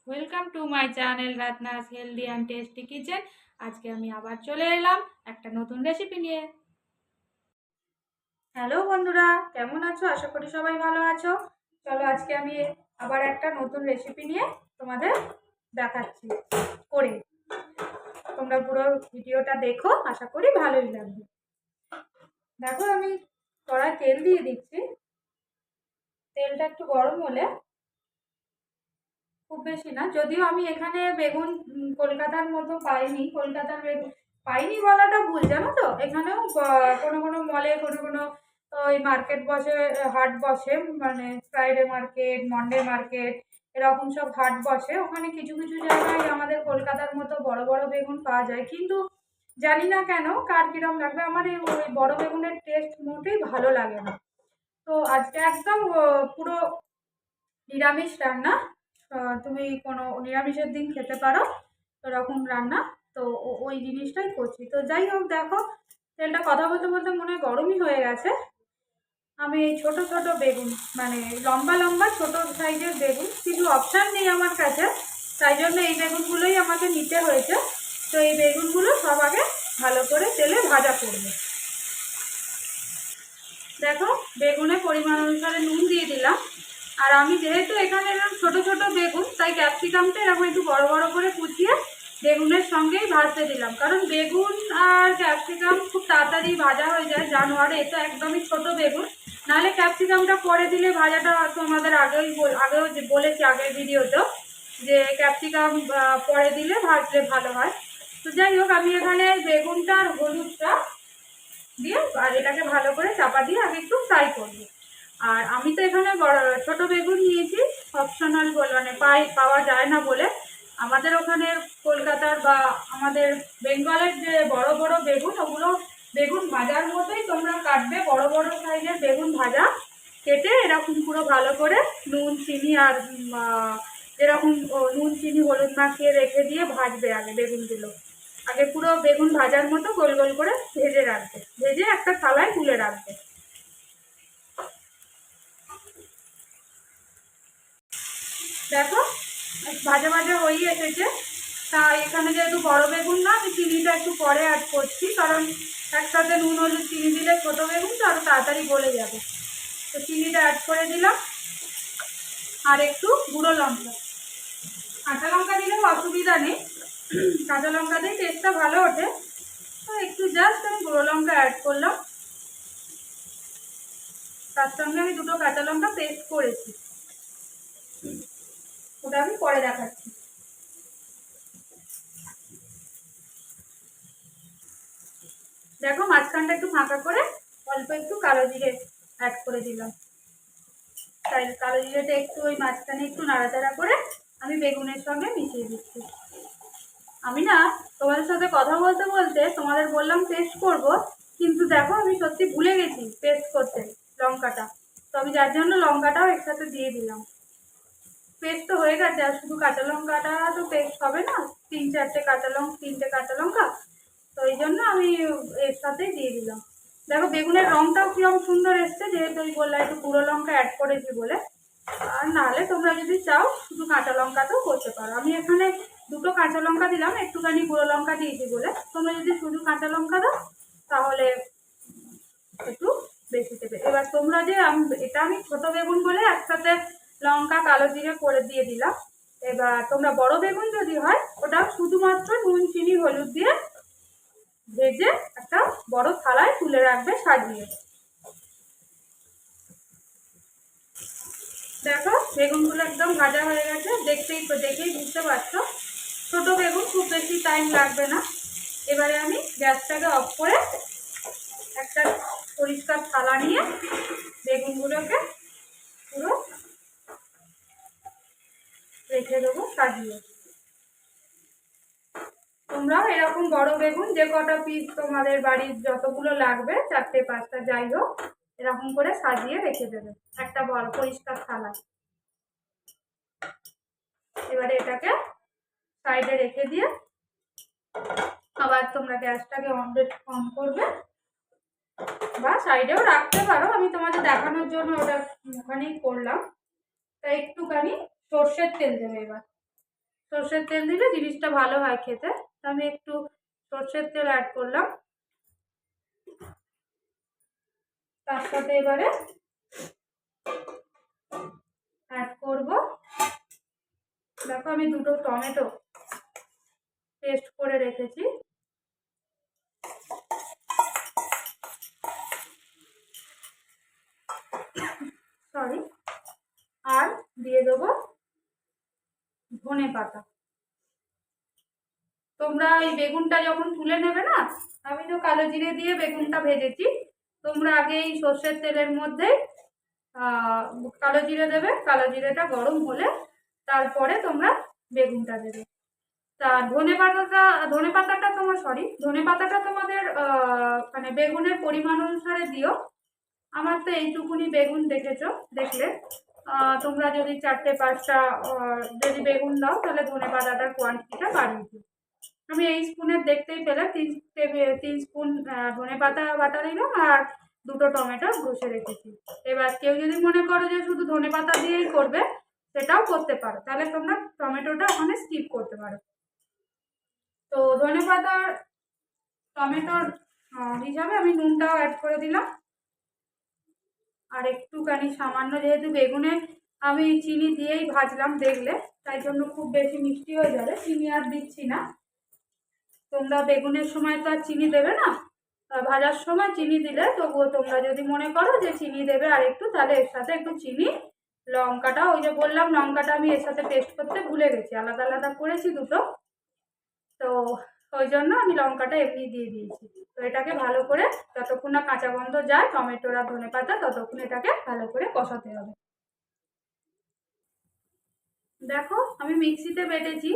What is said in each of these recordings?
Welcome to my channel Ratna's healthy and tasty kitchen. আজকে আমি আবার চলে এলাম একটা নতুন রেসিপি নিয়ে। হ্যালো বন্ধুরা, কেমন আছো? আশা করি সবাই ভালো আছো। চলো আজকে আমি আবার একটা নতুন রেসিপি নিয়ে তোমাদের দেখাচ্ছি করে। তোমরা পুরো ভিডিওটা দেখো, আশা করি ভালোই লাগবে। দেখো আমি কড়াই তেল দিয়ে দিচ্ছি। তেলটা একটু গরম হলে, খুব বেশি না, যদিও আমি এখানে বেগুন কলকাতার মতো পাইনি, কলকাতার বেগুন পাইনি বলাটা ভুল, জানো তো। এখানেও কোনো কোনো মলে কোনো কোনো ওই মার্কেট বসে, হাট বসে, মানে ফ্রাইডে মার্কেট, মন্ডে মার্কেট, এরকম সব হাট বসে। ওখানে কিছু কিছু জায়গায় আমাদের কলকাতার মতো বড় বড় বেগুন পাওয়া যায়, কিন্তু জানি না কেন কার কিরম লাগবে, আমার এই ওই বড় বেগুনের টেস্ট মোটেই ভালো লাগে না। তো আজকে একদম পুরো নিরামিষ রান্না। তুমি কোনো নিরামিষের দিন খেতে পারো এরকম রান্না। তো ওই জিনিসটাই করছি। তো যাই হোক, দেখো তেলটা কথা বলতে বলতে মনে হয় গরমই হয়ে গেছে। আমি এই ছোট ছোট বেগুন, মানে লম্বা লম্বা ছোট সাইজের বেগুন, কিছু অপশান নেই আমার কাছে, তাই জন্য এই বেগুনগুলোই আমাকে নিতে হয়েছে। তো এই বেগুনগুলো সব আগে ভালো করে তেলে ভাজা করবে। দেখো বেগুনে পরিমাণ অনুসারে নুন দিয়ে দিলাম। আর আমি যেহেতু এখানে এরকম ছোটো ছোটো বেগুন, তাই ক্যাপসিকামটা এরকম একটু বড় বড় করে কুচিয়ে বেগুনের সঙ্গেই ভাজতে দিলাম, কারণ বেগুন আর ক্যাপসিকাম খুব তাড়াতাড়ি ভাজা হয়ে যায় জানোয়ারে, এ তো একদমই ছোটো বেগুন। নাহলে ক্যাপসিকামটা পরে দিলে ভাজাটা তোমাদের আগেও বলেছি আগের ভিডিওতেও, যে ক্যাপসিকাম পরে দিলে ভাজলে ভালো হয়। তো যাই হোক, আমি এখানে বেগুনটা আর হলুদটা দিয়ে আর এটাকে ভালো করে চাপা দিয়ে আগে একটু ফ্রাই করবো। আর আমি তো এখানে ছোট বেগুন নিয়েছি, অপশনাল বলে, মানে পাওয়া যায় না বলে। আমাদের ওখানে কলকাতার বা আমাদের বেঙ্গলের যে বড় বড় বেগুন, ওগুলো বেগুন ভাজার মতোই তোমরা কাটবে, বড় বড় সাইজের বেগুন ভাজা কেটে এরকম পুরো ভালো করে নুন চিনি আর যেরকম নুন চিনি হলুদ মাখিয়ে রেখে দিয়ে ভাজবে আগে বেগুনগুলো। আগে পুরো বেগুন ভাজার মতো গোল গোল করে ভেজে রাখবে, ভেজে একটা থালায় তুলে রাখবে। দেখো ভাজা ভাজা হয়ে এসেছে। তা এখানে যেহেতু বড় বেগুন না, আমি চিনিটা একটু পরে অ্যাড করছি, কারণ একসাথে নুন হলুদ চিনি দিলে ছোটো বেগুন তো আরও তাড়াতাড়ি গলে যাবে। তো চিনিটা অ্যাড করে দিলাম। আর একটু গুঁড়ো লঙ্কা, কাঁচা লঙ্কা দিলেও অসুবিধা নেই, কাঁচা লঙ্কা দিয়ে টেস্টটা ভালো ওঠে। তো একটু জাস্ট আমি গুঁড়ো লঙ্কা অ্যাড করলাম। তার সঙ্গে আমি দুটো কাঁচা লঙ্কা পেস্ট করেছি, ওটা আমি পরে দেখাচ্ছি। দেখো মাঝখানটা একটু ফাঁকা করে অল্প একটু কালো জিরে অ্যাড করে দিলাম। তাই কালো জিরেটা একটু ওই মাঝখানে একটু নাড়াচাড়া করে আমি বেগুনের সঙ্গে মিশিয়ে দিচ্ছি। আমি না তোমাদের সাথে কথা বলতে বলতে তোমাদের বললাম পেস্ট করব, কিন্তু দেখো আমি সত্যি ভুলে গেছি পেস্ট করতে লঙ্কাটা। তো আমি যার জন্য লঙ্কাটাও একসাথে দিয়ে দিলাম। পেস্ট তো হয়ে গেছে, আর শুধু কাঁচা লঙ্কাটা তো পেস্ট হবে না, তিনটে কাঁচা লঙ্কা, তো এই জন্য আমি এর সাথেই দিয়ে দিলাম। দেখো বেগুনের রঙটাও কিরকম সুন্দর এসছে, যেহেতু ওই বললাম একটু গুঁড়ো লঙ্কা অ্যাড করেছি বলে। আর নাহলে তোমরা যদি চাও শুধু কাঁচা লঙ্কাতেও করতে পারো। আমি এখানে দুটো কাঁচা লঙ্কা দিলাম, একটুখানি গুঁড়ো লঙ্কা দিয়েছি বলে। তোমরা যদি শুধু কাঁচা লঙ্কা দাও তাহলে একটু বেশি দেবে। এবার তোমরা যে এটা আমি ছোট বেগুন বলে একসাথে লঙ্কা কালো জিরে করে দিয়ে দিলাম। এবার তোমরা বড় বেগুন যদি হয়, ওটা শুধুমাত্র নুন চিনি হলুদ দিয়ে ভেজে একটা বড় থালায় তুলে রাখবে সাজিয়ে। দেখো বেগুনগুলো একদম ভাজা হয়ে গেছে, দেখেই বুঝতে পারছো ছোট বেগুন, খুব বেশি টাইম লাগবে না। এবারে আমি গ্যাসটাকে অফ করে একটা পরিষ্কার থালা নিয়ে বেগুনগুলোকে পুরো রেখে দেবো সাজিয়ে। তোমরাও এরকম বড় বেগুন যে কটা পিস তোমাদের বাড়ির যতগুলো লাগবে, 4-5টা যাই হোক, এরকম করে সাজিয়ে রেখে দেবে একটা বড় পরিষ্কার থালা। এবারে এটাকে সাইডে রেখে দিয়ে আবার তোমরা গ্যাসটাকে অন করবে, বা সাইডেও রাখতে পারো, আমি তোমাদের দেখানোর জন্য ওটা ওখানেই করলাম। তাই একটুখানি সর্ষের তেল দেবে এবার। সর্ষের তেল দিলে জিনিসটা ভালো হয় খেতে। আমি একটু সর্ষের তেল অ্যাড করলাম। তার সাথে এবারে অ্যাড করব, দেখো আমি দুটো টমেটো পেস্ট করে রেখেছি, সরি, আর দিয়ে দেবো ধনেপাতা। তোমরা এই বেগুনটা যখন তুলে নেবে না, আমি তো কালো জিরে দিয়ে বেগুনটা ভেজেছি, তোমরা আগে এই সর্ষের তেলের মধ্যে কালো জিরে দেবে। কালো জিরেটা গরম হলে তারপরে তোমরা বেগুনটা দেবে। তা ধনেপাতাটা তোমাদের মানে বেগুনের পরিমাণ অনুসারে দিও। আমার তো এইটুকুনি বেগুন দেখলে তোমরা যদি 4-5টা যদি বেগুন দাও তাহলে ধনেপাতাটার কোয়ান্টিটিটা বাড়িয়ে দিও। আমি এই স্পুনের দেখতেই পেলে 3 স্পুন ধনেপাতা বাটা দিলাম আর 2টো টমেটো ঘষে রেখেছি। এবার কেউ যদি মনে করো যে শুধু ধনেপাতা দিয়েই করবে, সেটাও করতে পারো, তাহলে তোমরা টমেটোটা ওখানে স্কিপ করতে পারো। তো ধনেপাতার টমেটোর হিসাবে আমি নুনটাও অ্যাড করে দিলাম, আর একটুখানি সামান্য, যেহেতু বেগুনে আমি চিনি দিয়েই ভাজলাম দেখলে, তাই জন্য খুব বেশি মিষ্টি হয়ে যাবে, চিনি আর দিচ্ছি না। তোমরা বেগুনের সময় তো আর চিনি দেবে না, ভাজার সময় চিনি দিলে তবুও তোমরা যদি মনে করো যে চিনি দেবে আর একটু, তাহলে এর সাথে একটু চিনি, লঙ্কাটা ওই যে বললাম লঙ্কাটা আমি এর সাথে পেস্ট করতে ভুলে গেছি, আলাদা আলাদা করেছি দুটো, তো ওই জন্য আমি লঙ্কাটা এমনি দিয়ে দিয়েছি। তো এটাকে ভালো করে যতক্ষণ না কাঁচা গন্ধ যায় টমেটোর আর ধনেপাতা, ততক্ষণ এটাকে ভালো করে কষাতে হবে। দেখো আমি মিক্সিতে বেটেছি,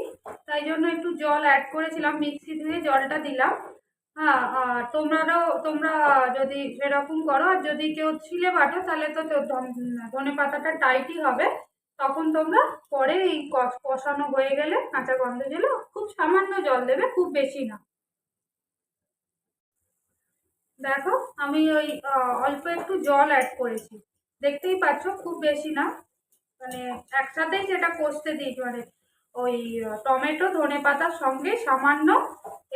তাই জন্য একটু জল অ্যাড করেছিলাম, মিক্সি ধুয়ে জলটা দিলাম। হ্যাঁ, আর তোমরা যদি সেরকম করো, আর যদি কেউ ছিলে বাটো তাহলে তো ধনেপাতাটা টাইটই হবে, তখন তোমরা পরে এই কষানো হয়ে গেলে কাঁচা গন্ধ গেলে খুব সামান্য জল দেবে, খুব বেশি না। দেখো আমি ওই অল্প একটু জল অ্যাড করেছি, দেখতেই পাচ্ছ, খুব বেশি না, মানে একসাথেই সেটা কষতে দিই, মানে ওই টমেটো ধনেপাতার সঙ্গে সামান্য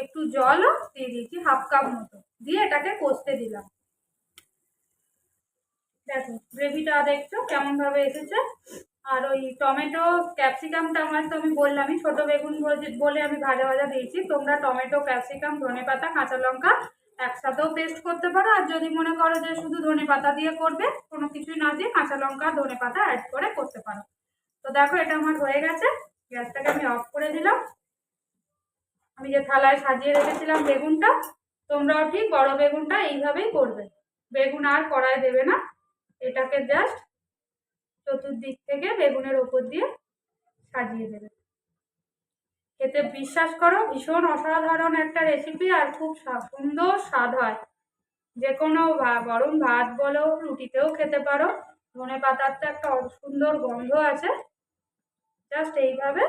একটু জলও দিয়ে দিয়েছি, 1/2 কাপ মতো দিয়ে এটাকে কষতে দিলাম। দেখো গ্রেভিটা দেখছো কেমন ভাবে এসেছে। আর ওই টমেটো ক্যাপসিকামটা আমার তো আমি বললামই, ছোট বেগুন বলে আমি ভাজা ভাজা দিয়েছি। তোমরা টমেটো ক্যাপসিকাম ধনেপাতা কাঁচা লঙ্কা একসাথেও পেস্ট করতে পারো, আর যদি মনে করো যে শুধু ধনেপাতা দিয়ে করবে, কোনো কিছুই না দিয়ে কাঁচা লঙ্কা ধনেপাতা অ্যাড করে করতে পারো। তো দেখো এটা আমার হয়ে গেছে, গ্যাসটাকে আমি অফ করে দিলাম। আমি যে থালায় সাজিয়ে রেখেছিলাম বেগুনটা, তোমরাও ঠিক বড় বেগুনটা এইভাবেই করবে, বেগুন আর কড়াই দেবে না, এটাকে জাস্ট চতুর্দিক থেকে বেগুনের ওপর দিয়ে সাজিয়ে দেবে। খেতে বিশ্বাস করো ভীষণ অসাধারণ একটা রেসিপি, আর খুব সুন্দর স্বাদ হয়। যে কোনো গরম ভাত বলো, রুটিতেও খেতে পারো। ধনেপাতার তো একটা সুন্দর গন্ধ আছে। জাস্ট এইভাবে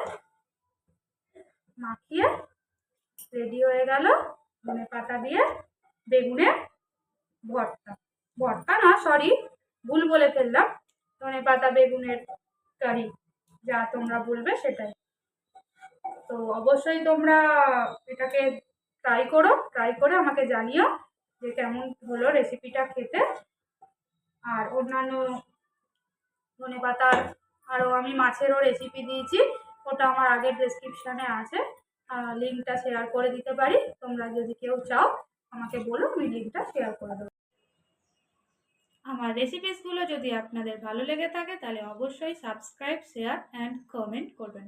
মাখিয়ে রেডি হয়ে গেল ধনেপাতা দিয়ে বেগুনের ভর্তা। ভর্তা না, সরি, ভুল বলে ফেললাম, ধনেপাতা বেগুনের কারি, যা তোমরা বলবে সেটাই। তো অবশ্যই তোমরা এটাকে ট্রাই করে আমাকে জানিও যে কেমন হলো রেসিপিটা খেতে। আর অন্যান্য ধনেপাতার আরও আমি মাছেরও রেসিপি দিয়েছি, ওটা আমার আগের ডেসক্রিপশানে আছে, লিঙ্কটা শেয়ার করে দিতে পারি। তোমরা যদি কেউ চাও আমাকে বলো, আমি লিঙ্কটা শেয়ার করে দেবো। আমার রেসিপিসগুলো যদি আপনাদের ভালো লেগে থাকে তাহলে অবশ্যই সাবস্ক্রাইব, শেয়ার অ্যান্ড কমেন্ট করবেন।